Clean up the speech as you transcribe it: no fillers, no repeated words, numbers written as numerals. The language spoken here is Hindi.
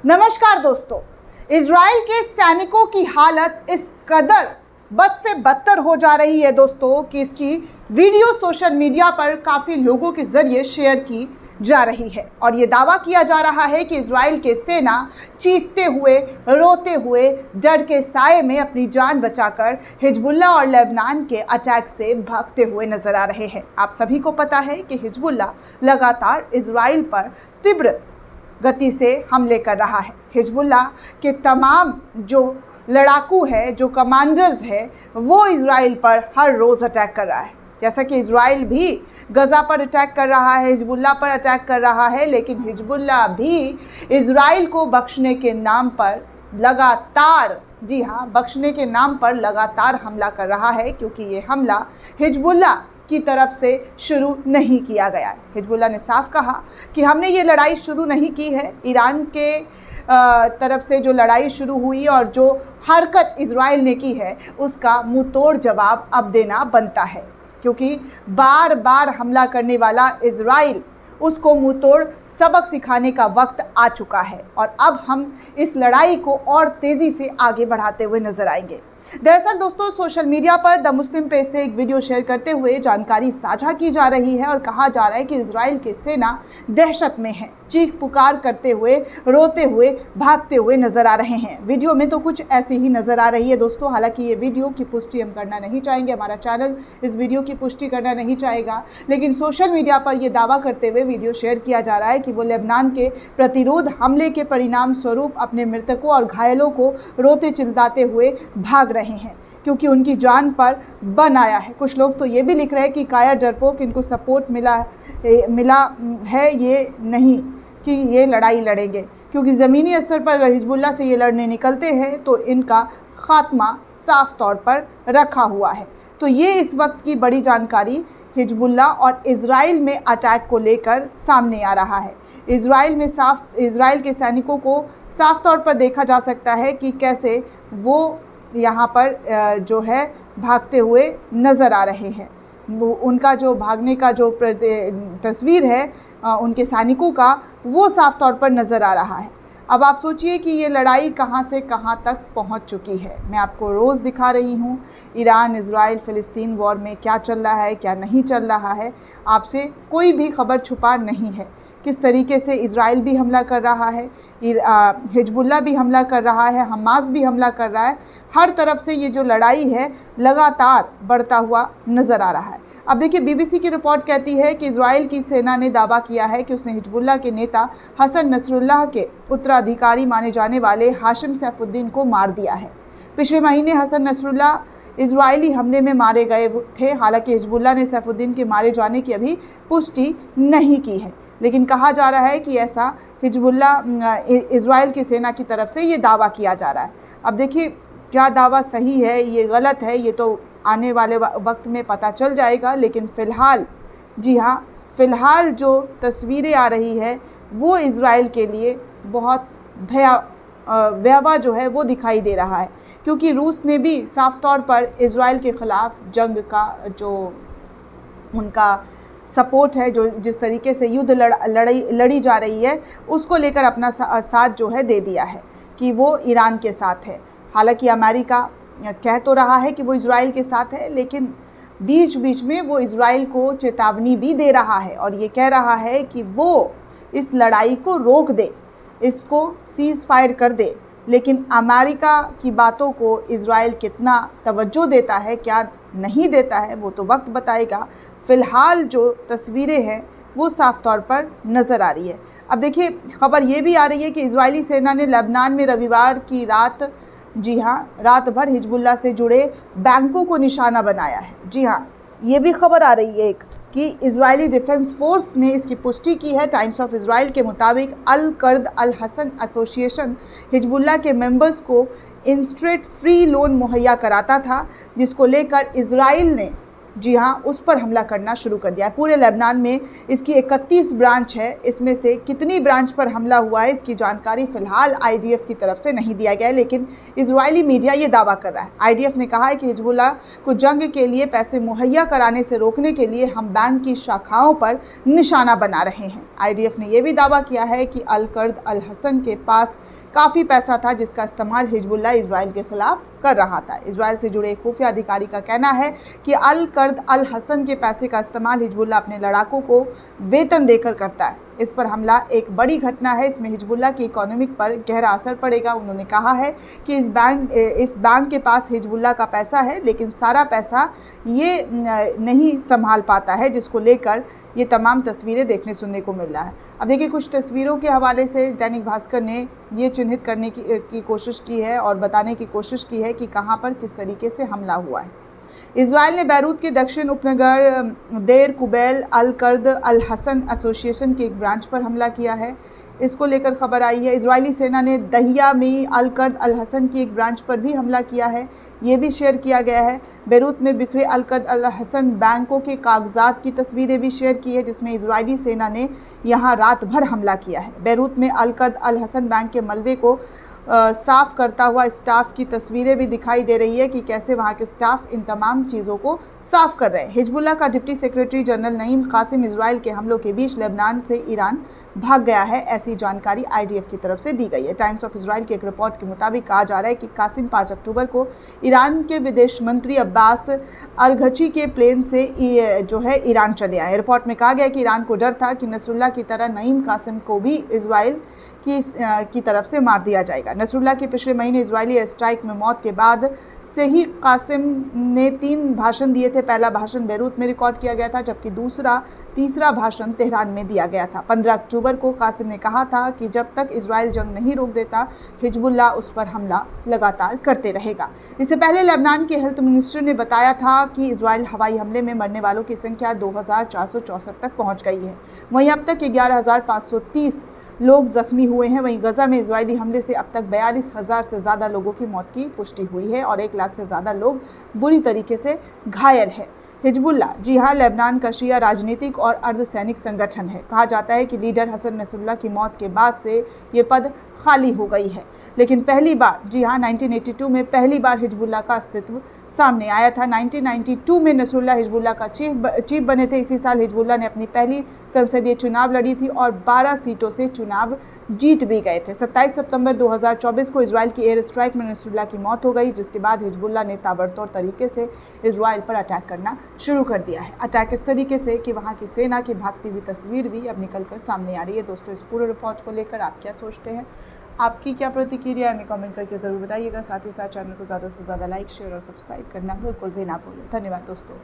नमस्कार दोस्तों, इजराइल के सैनिकों की हालत इस कदर बद से बदतर हो जा रही है दोस्तों कि इसकी वीडियो सोशल मीडिया पर काफ़ी लोगों के ज़रिए शेयर की जा रही है और ये दावा किया जा रहा है कि इजराइल के सेना चीखते हुए, रोते हुए, डर के साए में अपनी जान बचाकर हिजबुल्लाह और लेबनान के अटैक से भागते हुए नजर आ रहे हैं। आप सभी को पता है कि हिजबुल्लाह लगातार इजराइल पर तीव्र गति से हमले कर रहा है। हिजबुल्लाह के तमाम जो लड़ाकू है, जो कमांडर्स है, वो इजराइल पर हर रोज़ अटैक कर रहा है। जैसा कि इजराइल भी गज़ा पर अटैक कर रहा है, हिजबुल्लाह पर अटैक कर रहा है, लेकिन हिजबुल्लाह भी इजराइल को बख्शने के नाम पर लगातार, जी हाँ, बख्शने के नाम पर लगातार हमला कर रहा है, क्योंकि ये हमला हिजबुल्लाह की तरफ से शुरू नहीं किया गया है। हिजबुल्लाह ने साफ कहा कि हमने ये लड़ाई शुरू नहीं की है। ईरान के तरफ से जो लड़ाई शुरू हुई और जो हरकत इजराइल ने की है, उसका मुंह तोड़ जवाब अब देना बनता है, क्योंकि बार बार हमला करने वाला इजराइल, उसको मुंह तोड़ सबक सिखाने का वक्त आ चुका है और अब हम इस लड़ाई को और तेज़ी से आगे बढ़ाते हुए नजर आएंगे। दरअसल दोस्तों, सोशल मीडिया पर द मुस्लिम पेज से एक वीडियो शेयर करते हुए जानकारी साझा की जा रही है और कहा जा रहा है कि इजराइल की सेना दहशत में है, चीख पुकार करते हुए, रोते हुए, भागते हुए नजर आ रहे हैं। वीडियो में तो कुछ ऐसी ही नजर आ रही है दोस्तों। हालांकि ये वीडियो की पुष्टि हम करना नहीं चाहेंगे, हमारा चैनल इस वीडियो की पुष्टि करना नहीं चाहेगा, लेकिन सोशल मीडिया पर यह दावा करते हुए वीडियो शेयर किया जा रहा है कि वो लेबनान के प्रतिरोध हमले के परिणाम स्वरूप अपने मृतकों और घायलों को रोते चिल्लाते हुए भाग रहे हैं, क्योंकि उनकी जान पर बन आया है। कुछ लोग तो ये भी लिख रहे हैं कि कायर डरपोक, इनको सपोर्ट मिला है, ये नहीं कि ये लड़ाई लड़ेंगे, क्योंकि ज़मीनी स्तर पर अगर हिजबुल्लाह से ये लड़ने निकलते हैं तो इनका खात्मा साफ तौर पर रखा हुआ है। तो ये इस वक्त की बड़ी जानकारी हिजबुल्लाह और इजराइल में अटैक को लेकर सामने आ रहा है। इजराइल के सैनिकों को साफ तौर पर देखा जा सकता है कि कैसे वो यहाँ पर जो है भागते हुए नज़र आ रहे हैं। उनका जो भागने का जो तस्वीर है उनके सैनिकों का, वो साफ तौर पर नज़र आ रहा है। अब आप सोचिए कि ये लड़ाई कहाँ से कहाँ तक पहुँच चुकी है। मैं आपको रोज़ दिखा रही हूँ ईरान, इजराइल, फ़लस्तीन वॉर में क्या चल रहा है, क्या नहीं चल रहा है। आपसे कोई भी खबर छुपा नहीं है। किस तरीके से इजराइल भी हमला कर रहा है, हिजबुल्लाह भी हमला कर रहा है, हमास भी हमला कर रहा है। हर तरफ से ये जो लड़ाई है लगातार बढ़ता हुआ नज़र आ रहा है। अब देखिए, बीबीसी की रिपोर्ट कहती है कि इजराइल की सेना ने दावा किया है कि उसने हिजबुल्लाह के नेता हसन नसरुल्लाह के उत्तराधिकारी माने जाने वाले हाशिम सैफुद्दीन को मार दिया है। पिछले महीने हसन नसरुल्लाह इजरायली हमले में मारे गए थे। हालांकि हिजबुल्लाह ने सैफुद्दीन के मारे जाने की अभी पुष्टि नहीं की है, लेकिन कहा जा रहा है कि ऐसा इजराइल की सेना की तरफ से ये दावा किया जा रहा है। अब देखिए, क्या दावा सही है, ये गलत है, ये तो आने वाले वक्त में पता चल जाएगा। लेकिन फ़िलहाल, जी हाँ, फ़िलहाल जो तस्वीरें आ रही है वो इजराइल के लिए बहुत भयावह जो है वो दिखाई दे रहा है, क्योंकि रूस ने भी साफ तौर पर इजराइल के ख़िलाफ़ जंग का जो उनका सपोर्ट है, जो जिस तरीके से युद्ध लड़ी जा रही है, उसको लेकर अपना साथ जो है दे दिया है कि वो ईरान के साथ है। हालांकि अमेरिका कह तो रहा है कि वो इजराइल के साथ है, लेकिन बीच बीच में वो इजराइल को चेतावनी भी दे रहा है और ये कह रहा है कि वो इस लड़ाई को रोक दे, इसको सीज़ फायर कर दे। लेकिन अमेरिका की बातों को इजराइल कितना तवज्जो देता है, क्या नहीं देता है, वो तो वक्त बताएगा। फ़िलहाल जो तस्वीरें हैं वो साफ तौर पर नज़र आ रही है। अब देखिए, खबर ये भी आ रही है कि इजरायली सेना ने लेबनान में रविवार की रात, जी हाँ, रात भर हिजबुल्लाह से जुड़े बैंकों को निशाना बनाया है। जी हाँ, ये भी खबर आ रही है एक कि इजरायली डिफेंस फोर्स ने इसकी पुष्टि की है। टाइम्स ऑफ इजराइल के मुताबिक अल कर्द अल हसन एसोसिएशन हिजबुल्लाह के मेंबर्स को इंस्टेंट फ्री लोन मुहैया कराता था, जिसको लेकर इजराइल ने जी हाँ, उस पर हमला करना शुरू कर दिया है। पूरे लेबनान में इसकी 31 ब्रांच है। इसमें से कितनी ब्रांच पर हमला हुआ है इसकी जानकारी फिलहाल आईडीएफ की तरफ से नहीं दिया गया है, लेकिन इजरायली मीडिया ये दावा कर रहा है। आईडीएफ ने कहा है कि हिजबुल्लाह को जंग के लिए पैसे मुहैया कराने से रोकने के लिए हम बैंक की शाखाओं पर निशाना बना रहे हैं। आईडीएफ ने यह भी दावा किया है कि अल कर्द अल हसन के पास काफ़ी पैसा था जिसका इस्तेमाल हिजबुल्लाह इजराइल के खिलाफ कर रहा था। इजराइल से जुड़े एक खुफिया अधिकारी का कहना है कि अल कर्द अल हसन के पैसे का इस्तेमाल हिजबुल्लाह अपने लड़ाकों को वेतन देकर करता है। इस पर हमला एक बड़ी घटना है, इसमें हिजबुल्लाह की इकोनॉमिक पर गहरा असर पड़ेगा। उन्होंने कहा है कि इस बैंक के पास हिजबुल्लाह का पैसा है, लेकिन सारा पैसा ये नहीं संभाल पाता है, जिसको लेकर ये तमाम तस्वीरें देखने सुनने को मिल रहा है। अब देखिए, कुछ तस्वीरों के हवाले से दैनिक भास्कर ने ये चिन्हित करने की कोशिश की है और बताने की कोशिश की है कि कहां पर किस तरीके से हमला हुआ है। इजराइल ने बैरूत के दक्षिण उपनगर देर कुबैल अल कर्द अल हसन एसोसिएशन के एक ब्रांच पर हमला किया है। इसको लेकर खबर आई है। इजरायली सेना ने दहिया में अल कर्द अल हसन की एक ब्रांच पर भी हमला किया है, ये भी शेयर किया गया है। बैरूत में बिखरे अल कर्द अल हसन बैंकों के कागजात की तस्वीरें भी शेयर की है, जिसमें इजरायली सेना ने यहां रात भर हमला किया है। बैरूत में अल कर्द अल हसन बैंक के मलबे को साफ करता हुआ स्टाफ की तस्वीरें भी दिखाई दे रही है कि कैसे वहां के स्टाफ इन तमाम चीज़ों को साफ कर रहे हैं। हिजबुल्लाह का deputy secretary general Naim Qassem Israel के हमलों के बीच लेबनान से ईरान भाग गया है, ऐसी जानकारी आईडीएफ की तरफ से दी गई है। टाइम्स ऑफ इजराइल की एक रिपोर्ट के मुताबिक कहा जा रहा है कि कासिम 5 अक्टूबर को ईरान के विदेश मंत्री अब्बास अरघची के प्लेन से जो है ईरान चले आए। रिपोर्ट में कहा गया कि ईरान को डर था कि नसरुल्लाह की तरह नईम कासिम को भी इजराइल की तरफ से मार दिया जाएगा। नसरुल्लाह की पिछले महीने इजरायली एयर स्ट्राइक में मौत के बाद से ही कासिम ने 3 भाषण दिए थे। पहला भाषण बैरूत में रिकॉर्ड किया गया था, जबकि तीसरा भाषण तेहरान में दिया गया था। 15 अक्टूबर को कासिम ने कहा था कि जब तक इजराइल जंग नहीं रोक देता, हिजबुल्लाह उस पर हमला लगातार करते रहेगा। इससे पहले लेबनान के हेल्थ मिनिस्टर ने बताया था कि इजराइल हवाई हमले में मरने वालों की संख्या 2464 तक पहुंच गई है। वहीं अब तक 11,530 लोग जख्मी हुए हैं। वहीं गजा में इजरायली हमले से अब तक 42,000 से ज़्यादा लोगों की मौत की पुष्टि हुई है और 1 लाख से ज़्यादा लोग बुरी तरीके से घायल हैं। हिजबुल्लाह, जी हाँ, लेबनान का शिया राजनीतिक और अर्धसैनिक संगठन है। कहा जाता है कि लीडर हसन नसरुल्लाह की मौत के बाद से ये पद खाली हो गई है, लेकिन पहली बार, जी हाँ, 1982 में पहली बार हिजबुल्लाह का अस्तित्व सामने आया था। 1992 में नसरुल्लाह हिजबुल्लाह का चीफ बने थे। इसी साल हिजबुल्लाह ने अपनी पहली संसदीय चुनाव लड़ी थी और 12 सीटों से चुनाव जीत भी गए थे। 27 सितंबर 2024 को इजराइल की एयर स्ट्राइक में नसरुल्लाह की मौत हो गई, जिसके बाद हिजबुल्लाह ने ताबड़तोड़ तरीके से इजराइल पर अटैक करना शुरू कर दिया है। अटैक इस तरीके से कि वहाँ की सेना की भागती हुई तस्वीर भी अब निकल कर सामने आ रही है। दोस्तों, इस पूरे रिपोर्ट को लेकर आप क्या सोचते हैं? आपकी क्या प्रतिक्रिया है? हमें कमेंट करके ज़रूर बताइएगा। साथ ही साथ चैनल को ज़्यादा से ज़्यादा लाइक, शेयर और सब्सक्राइब करना बिल्कुल भी ना भूलें। धन्यवाद दोस्तों।